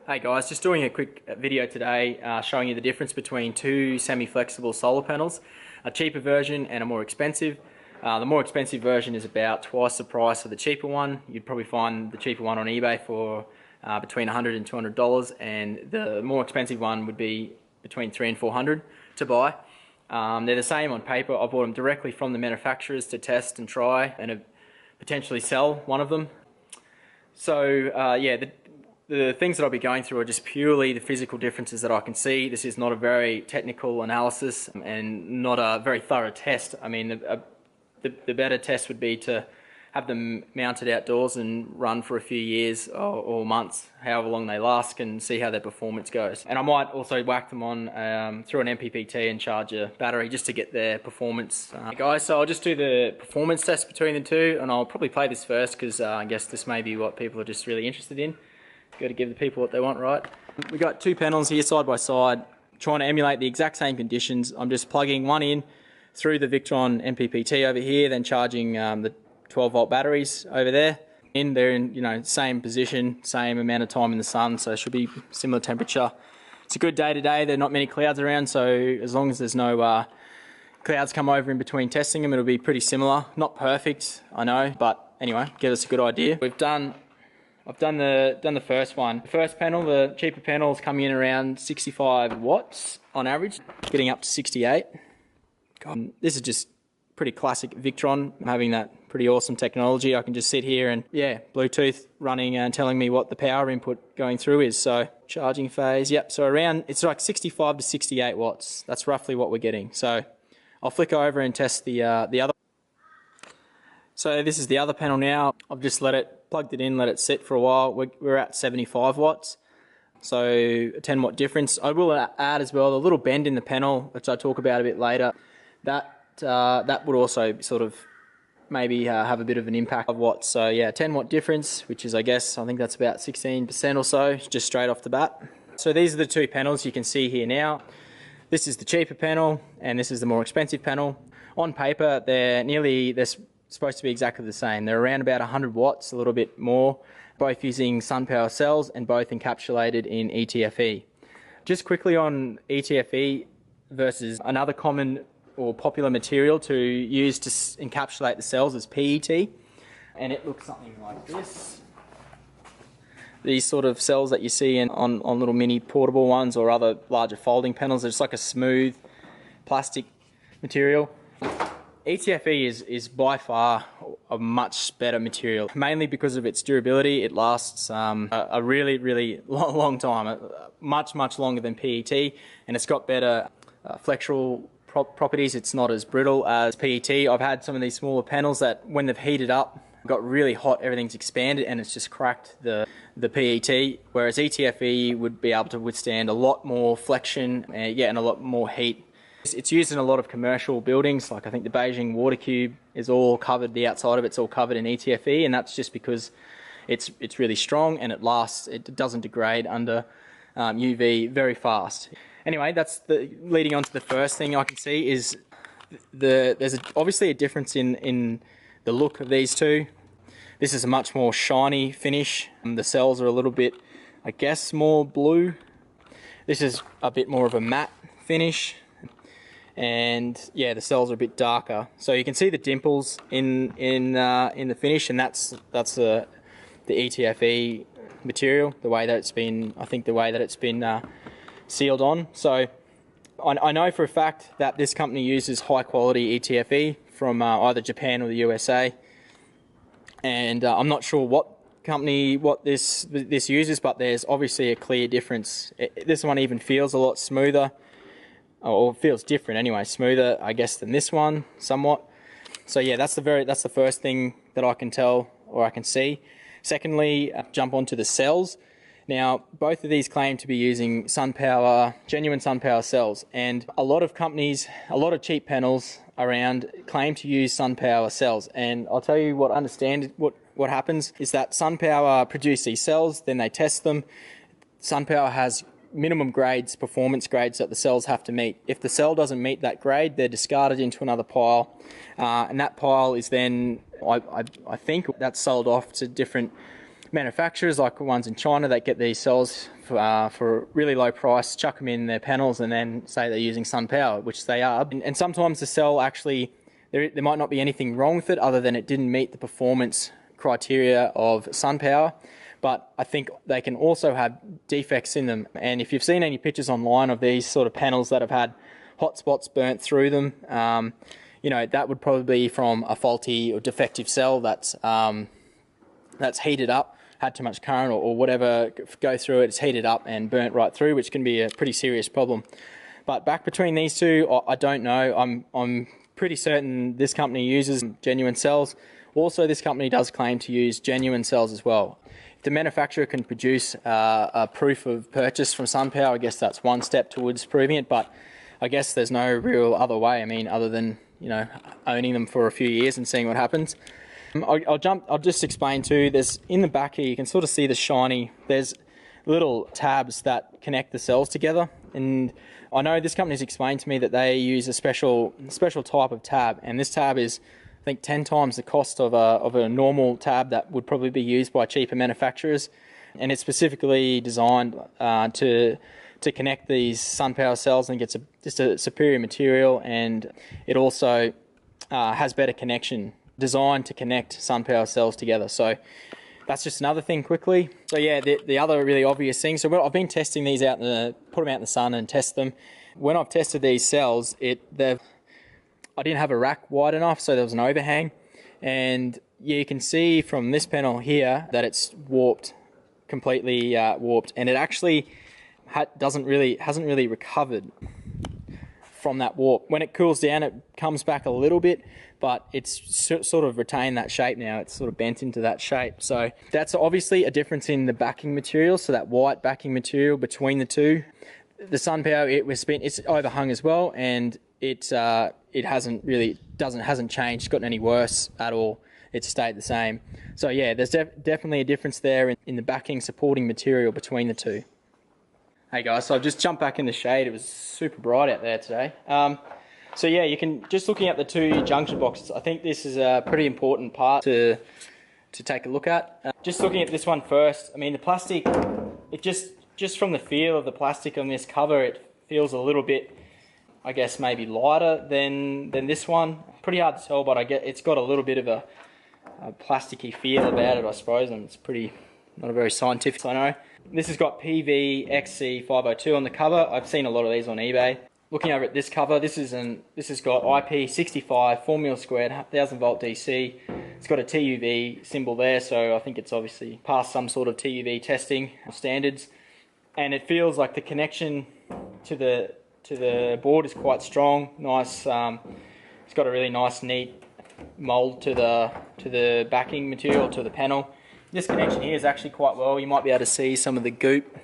Hey guys, just doing a quick video today showing you the difference between two semi-flexible solar panels, a cheaper version and a more expensive. The more expensive version is about twice the price of the cheaper one. You'd probably find the cheaper one on eBay for between $100 and $200, and the more expensive one would be between $300 and $400 to buy. They're the same on paper. I bought them directly from the manufacturers to test and try and potentially sell one of them. So yeah, the things that I'll be going through are just purely the physical differences that I can see. This is not a very technical analysis and not a very thorough test. I mean, the better test would be to have them mounted outdoors and run for a few years or months, however long they last, and see how their performance goes. And I might also whack them on through an MPPT and charge a battery just to get their performance. Guys, so I'll just do the performance test between the two, and I'll probably play this first because I guess this may be what people are just really interested in. Got to give the people what they want, right? We got two panels here side by side, trying to emulate the exact same conditions. I'm just plugging one in through the Victron MPPT over here, then charging the 12-volt batteries over there. They're in same position, same amount of time in the sun, so it should be similar temperature. It's a good day today. There are not many clouds around, so as long as there's no clouds come over in between testing them, it'll be pretty similar. Not perfect, I know, but anyway, give us a good idea. I've done the first one. The first panel, the cheaper panel, is coming in around 65 watts on average, getting up to 68. God, this is just pretty classic Victron, having that pretty awesome technology. I can just sit here and, yeah, Bluetooth running and telling me what the power input going through is. So charging phase, yep, so around, it's like 65 to 68 watts. That's roughly what we're getting. So I'll flick over and test the other. So this is the other panel now. I've just plugged it in, let it sit for a while. We're at 75 watts. So a 10 watt difference. I will add as well a little bend in the panel, which I'll talk about a bit later. That would also sort of maybe have a bit of an impact of watts. So yeah, 10 watt difference, which is, I think that's about 16% or so, just straight off the bat. So these are the two panels you can see here now. This is the cheaper panel and this is the more expensive panel. On paper, they're supposed to be exactly the same. They're around about 100 watts, a little bit more, both using SunPower cells and both encapsulated in ETFE. Just quickly on ETFE versus another common or popular material to use to encapsulate the cells is PET, and it looks something like this. These sort of cells that you see on little mini portable ones or other larger folding panels, they're just like a smooth plastic material. ETFE is by far a much better material, mainly because of its durability. It lasts a really, really long time, much longer than PET, and it's got better flexural properties. It's not as brittle as PET. I've had some of these smaller panels that when they've heated up, got really hot, everything's expanded and it's just cracked the PET, whereas ETFE would be able to withstand a lot more flexion and a lot more heat. It's used in a lot of commercial buildings, like I think the Beijing Water Cube is all covered, the outside of it's all covered in ETFE, and that's just because it's really strong and it lasts, it doesn't degrade under UV very fast. Anyway, that's leading on to the first thing I can see is there's obviously a difference in the look of these two. This is a much more shiny finish. The cells are a little bit, I guess, more blue. This is a bit more of a matte finish. And yeah, the cells are a bit darker, so you can see the dimples in the finish, and that's the ETFE material, the way that it's been, I think the way that it's been sealed on. So I know for a fact that this company uses high quality ETFE from either Japan or the USA, and I'm not sure what company this uses, but there's obviously a clear difference. This one even feels a lot smoother. Or feels different anyway, smoother, I guess, than this one, somewhat. So yeah, that's the first thing that I can tell or I can see. Secondly, jump onto the cells. Now, both of these claim to be using SunPower, genuine SunPower cells, and a lot of companies, a lot of cheap panels around claim to use SunPower cells. And I'll tell you what I understand what happens is that SunPower produce these cells, then they test them. SunPower has minimum grades, performance grades that the cells have to meet. If the cell doesn't meet that grade, they're discarded into another pile, and that pile is then, I think that's sold off to different manufacturers, like the ones in China that get these cells for a really low price, chuck them in their panels and then say they're using SunPower, which they are. And sometimes the cell actually, there might not be anything wrong with it other than it didn't meet the performance criteria of SunPower. But I think they can also have defects in them. And if you've seen any pictures online of these sort of panels that have had hot spots burnt through them, you know, that would probably be from a faulty or defective cell that's heated up, had too much current or whatever go through it, it's heated up and burnt right through, which can be a pretty serious problem. But back between these two, I don't know. I'm pretty certain this company uses genuine cells. Also, this company does claim to use genuine cells as well. The manufacturer can produce a proof of purchase from SunPower. I guess that's one step towards proving it, but I guess there's no real other way. I mean, other than, you know, owning them for a few years and seeing what happens. I'll just explain too. There's in the back here, you can sort of see the shiny. There's little tabs that connect the cells together, and I know this company's explained to me that they use a special type of tab, and this tab is, I think, 10 times the cost of a normal tab that would probably be used by cheaper manufacturers, and it's specifically designed to connect these SunPower cells and gets just a superior material, and it also has better connection, designed to connect SunPower cells together. So that's just another thing quickly. So yeah, the other really obvious thing. So I've been testing these out put them out in the sun and test them. When I've tested these cells, I didn't have a rack wide enough, so there was an overhang, and yeah, you can see from this panel here that it's warped, completely warped, and it actually hasn't really recovered from that warp. When it cools down, it comes back a little bit, but it's sort of retained that shape now. It's sort of bent into that shape. So that's obviously a difference in the backing material, so that white backing material between the two. The SunPower, it's overhung as well, and it hasn't changed, gotten any worse at all. It's stayed the same. So yeah, there's definitely a difference there in the backing supporting material between the two. Hey guys, so I've just jumped back in the shade. It was super bright out there today. So yeah, you can, just looking at the two junction boxes, I think this is a pretty important part to take a look at. Just looking at this one first, I mean the plastic, it just from the feel of the plastic on this cover, it feels a little bit, I guess, maybe lighter than this one. Pretty hard to tell, but it's got a little bit of a plasticky feel about it, I suppose, and it's not a very scientific, I know. This has got PVXC502 on the cover. I've seen a lot of these on eBay. Looking over at this cover, this has got IP65 4mm², 1000 volt DC. It's got a TUV symbol there, so I think it's obviously passed some sort of TUV testing standards. And it feels like the connection to the board is quite strong. Nice. It's got a really nice, neat mold to the backing material, to the panel. This connection here is actually quite well. You might be able to see some of the goop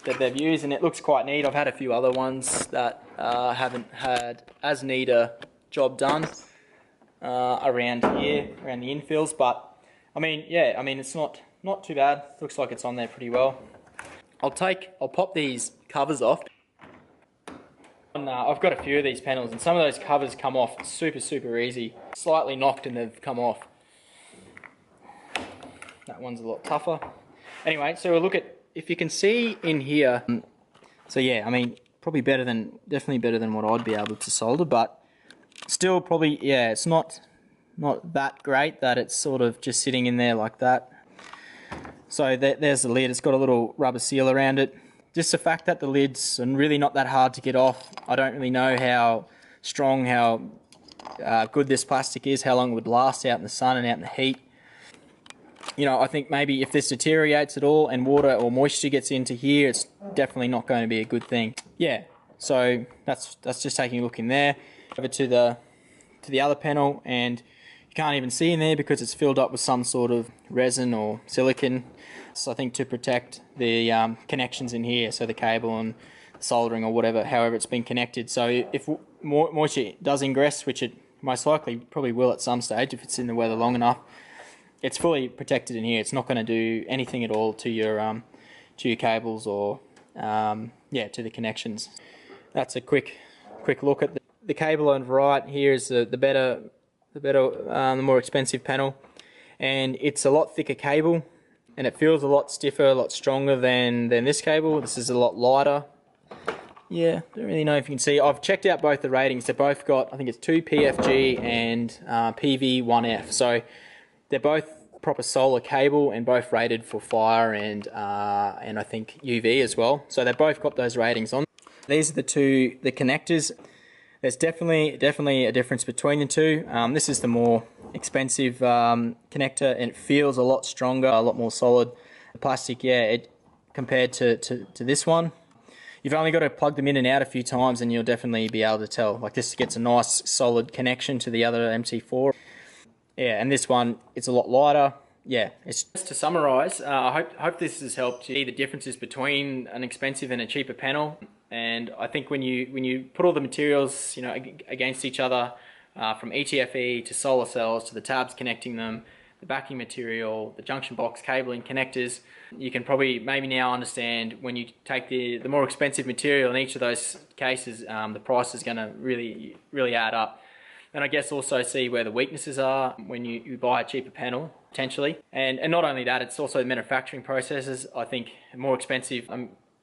that they've used, and it looks quite neat. I've had a few other ones that haven't had as neat a job done around here, around the infills. But I mean, yeah, I mean it's not too bad. Looks like it's on there pretty well. I'll pop these covers off. And, I've got a few of these panels, and some of those covers come off super easy. Slightly knocked and they've come off. That one's a lot tougher. Anyway, so we'll look at, if you can see in here, so yeah, I mean, definitely better than what I'd be able to solder, but still probably, yeah, it's not that great that it's sort of just sitting in there like that. So there's the lid. It's got a little rubber seal around it. Just the fact that the lid's really not that hard to get off. I don't really know how strong, how good this plastic is, how long it would last out in the sun and out in the heat. You know, I think maybe if this deteriorates at all and water or moisture gets into here, it's definitely not going to be a good thing. Yeah, so that's just taking a look in there. Over to the other panel, and you can't even see in there because it's filled up with some sort of resin or silicon. So I think to protect the connections in here, so the cable and soldering or whatever, however it's been connected. So if moisture does ingress, which it most likely probably will at some stage if it's in the weather long enough, it's fully protected in here. It's not going to do anything at all to your cables or yeah, to the connections. That's a quick look at the cable on the right. Here is the more expensive panel, and it's a lot thicker cable. and it feels a lot stiffer, a lot stronger than this cable. This is a lot lighter. Yeah, don't really know if you can see. I've checked out both the ratings. They've both got, I think it's 2 PFG and PV1F. So they're both proper solar cable and both rated for fire and I think UV as well. So they've both got those ratings on. These are the connectors. There's definitely a difference between the two. This is the more expensive connector, and it feels a lot stronger, a lot more solid. The plastic, yeah, compared to this one. You've only got to plug them in and out a few times and you'll definitely be able to tell. Like, this gets a nice solid connection to the other MT4. Yeah, and this one, it's a lot lighter. Yeah, it's just to summarise. I hope this has helped you see the differences between an expensive and a cheaper panel. And I think when you put all the materials, you know, against each other, from ETFE to solar cells to the tabs connecting them, the backing material, the junction box cabling, connectors, you can probably maybe now understand when you take the more expensive material in each of those cases, the price is going to really add up. And I guess also see where the weaknesses are when you buy a cheaper panel, potentially. And not only that, it's also the manufacturing processes. I think more expensive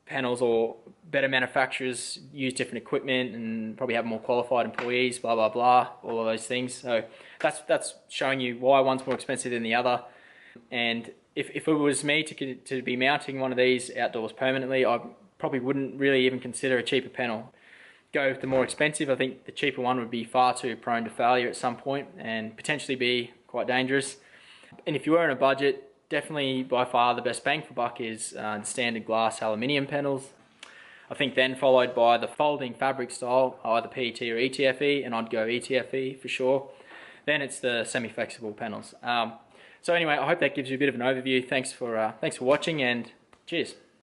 panels or better manufacturers use different equipment and probably have more qualified employees, blah, blah, blah, all of those things. So that's showing you why one's more expensive than the other. And if it was me to be mounting one of these outdoors permanently, I probably wouldn't really even consider a cheaper panel. Go with the more expensive. I think the cheaper one would be far too prone to failure at some point and potentially be quite dangerous. And if you were in a budget, definitely by far the best bang for buck is the standard glass aluminium panels. I think then followed by the folding fabric style, either PET or ETFE, and I'd go ETFE for sure. Then it's the semi-flexible panels. So anyway, I hope that gives you a bit of an overview. Thanks for watching, and cheers.